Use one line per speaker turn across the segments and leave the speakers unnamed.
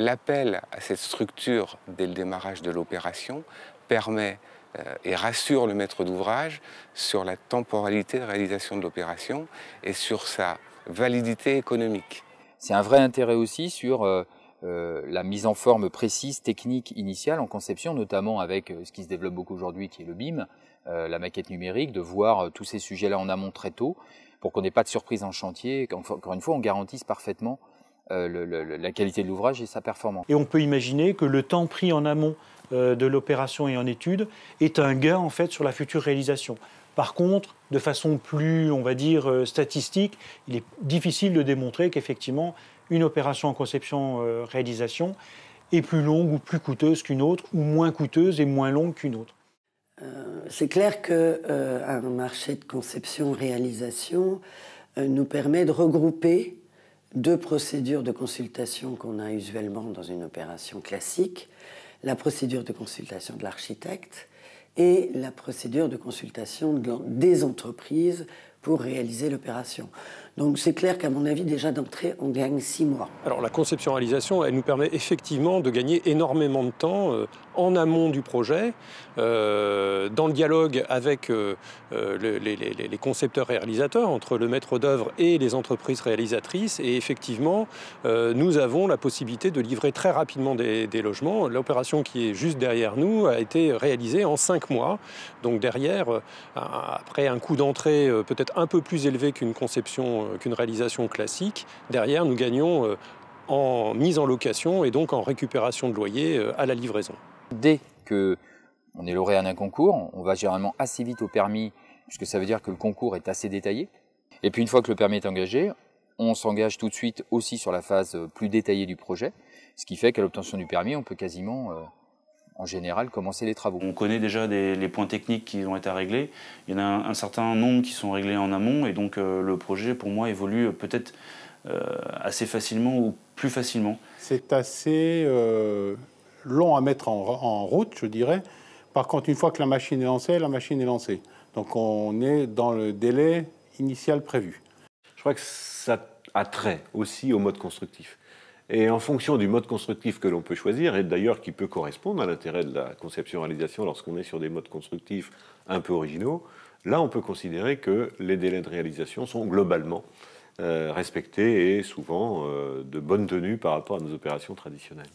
l'appel à cette structure dès le démarrage de l'opération permet et rassure le maître d'ouvrage sur la temporalité de réalisation de l'opération et sur sa validité économique.
C'est un vrai intérêt aussi sur la mise en forme précise, technique, initiale en conception, notamment avec ce qui se développe beaucoup aujourd'hui qui est le BIM, la maquette numérique, de voir tous ces sujets-là en amont très tôt pour qu'on n'ait pas de surprise en chantier et qu'encore une fois on garantisse parfaitement la qualité de l'ouvrage et sa performance.
Et on peut imaginer que le temps pris en amont de l'opération et en étude est un gain en fait sur la future réalisation. Par contre, de façon plus, on va dire, statistique, il est difficile de démontrer qu'effectivement une opération en conception-réalisation est plus longue ou plus coûteuse qu'une autre, ou moins coûteuse et moins longue qu'une autre.
C'est clair qu'un marché de conception-réalisation nous permet de regrouper deux procédures de consultation qu'on a usuellement dans une opération classique, la procédure de consultation de l'architecte et la procédure de consultation des entreprises pour réaliser l'opération. Donc c'est clair qu'à mon avis, déjà d'entrée, on gagne 6 mois.
Alors la conception-réalisation, elle nous permet effectivement de gagner énormément de temps en amont du projet, dans le dialogue avec les concepteurs et réalisateurs, entre le maître d'œuvre et les entreprises réalisatrices. Et effectivement, nous avons la possibilité de livrer très rapidement des logements. L'opération qui est juste derrière nous a été réalisée en 5 mois. Donc derrière, après un coût d'entrée peut-être un peu plus élevé qu'une conception, qu'une réalisation classique, derrière nous gagnons en mise en location et donc en récupération de loyer à la livraison.
Dès qu'on est lauréat d'un concours, on va généralement assez vite au permis, puisque ça veut dire que le concours est assez détaillé. Et puis une fois que le permis est engagé, on s'engage tout de suite aussi sur la phase plus détaillée du projet, ce qui fait qu'à l'obtention du permis, on peut quasiment, en général, commencer les travaux.
On connaît déjà les points techniques qui ont été réglés. Il y en a un certain nombre qui sont réglés en amont, et donc le projet, pour moi, évolue peut-être assez facilement ou plus facilement.
C'est assez long à mettre en route, je dirais. Par contre, une fois que la machine est lancée, la machine est lancée. Donc on est dans le délai initial prévu.
Je crois que ça a trait aussi au mode constructif. Et en fonction du mode constructif que l'on peut choisir, et d'ailleurs qui peut correspondre à l'intérêt de la conception-réalisation lorsqu'on est sur des modes constructifs un peu originaux, là on peut considérer que les délais de réalisation sont globalement respectés et souvent de bonne tenue par rapport à nos opérations traditionnelles.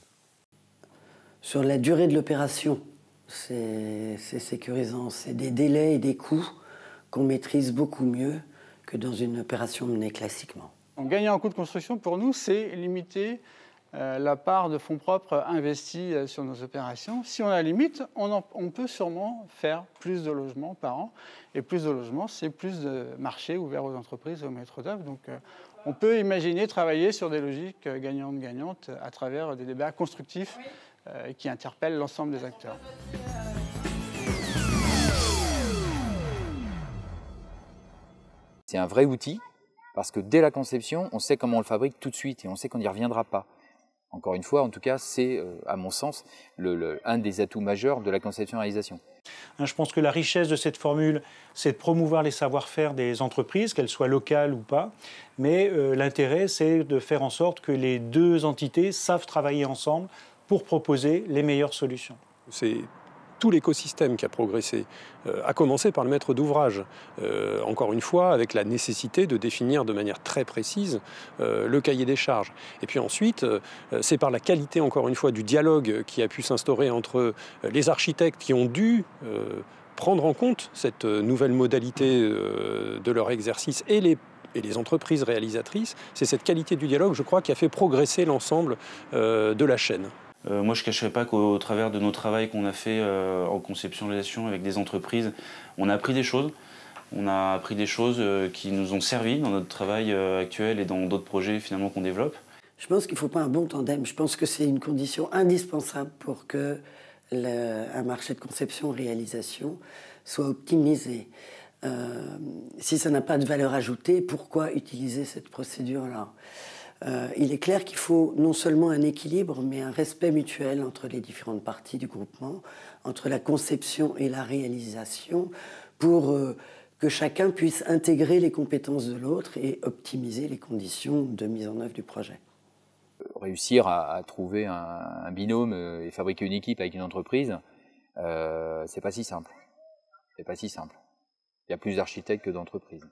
Sur la durée de l'opération, c'est sécurisant. C'est des délais et des coûts qu'on maîtrise beaucoup mieux que dans une opération menée classiquement.
Gagner en coût de construction, pour nous, c'est limiter la part de fonds propres investis sur nos opérations. Si on la limite, on peut sûrement faire plus de logements par an. Et plus de logements, c'est plus de marchés ouverts aux entreprises et aux maîtres d'œuvre. Donc on peut imaginer travailler sur des logiques gagnantes-gagnantes à travers des débats constructifs qui interpellent l'ensemble des acteurs.
C'est un vrai outil, parce que dès la conception, on sait comment on le fabrique tout de suite et on sait qu'on n'y reviendra pas. Encore une fois, en tout cas, c'est, à mon sens, un des atouts majeurs de la conception-réalisation.
Je pense que la richesse de cette formule, c'est de promouvoir les savoir-faire des entreprises, qu'elles soient locales ou pas. Mais l'intérêt, c'est de faire en sorte que les deux entités savent travailler ensemble pour proposer les meilleures solutions.
C'est tout l'écosystème qui a progressé, à commencer par le maître d'ouvrage. Encore une fois, avec la nécessité de définir de manière très précise le cahier des charges. Et puis ensuite, c'est par la qualité, encore une fois, du dialogue qui a pu s'instaurer entre les architectes qui ont dû prendre en compte cette nouvelle modalité de leur exercice et les entreprises réalisatrices. C'est cette qualité du dialogue, je crois, qui a fait progresser l'ensemble de la chaîne.
Moi, je ne cacherai pas qu'au travers de nos travaux qu'on a fait en conception-réalisation avec des entreprises, on a appris des choses. On a appris des choses qui nous ont servi dans notre travail actuel et dans d'autres projets finalement qu'on développe.
Je pense qu'il ne faut pas un bon tandem. Je pense que c'est une condition indispensable pour que un marché de conception-réalisation soit optimisé. Si ça n'a pas de valeur ajoutée, pourquoi utiliser cette procédure-là ? Il est clair qu'il faut non seulement un équilibre, mais un respect mutuel entre les différentes parties du groupement, entre la conception et la réalisation, pour que chacun puisse intégrer les compétences de l'autre et optimiser les conditions de mise en œuvre du projet.
réussir à trouver un binôme et fabriquer une équipe avec une entreprise, c'est pas si simple. C'est pas si simple. Il y a plus d'architectes que d'entreprises.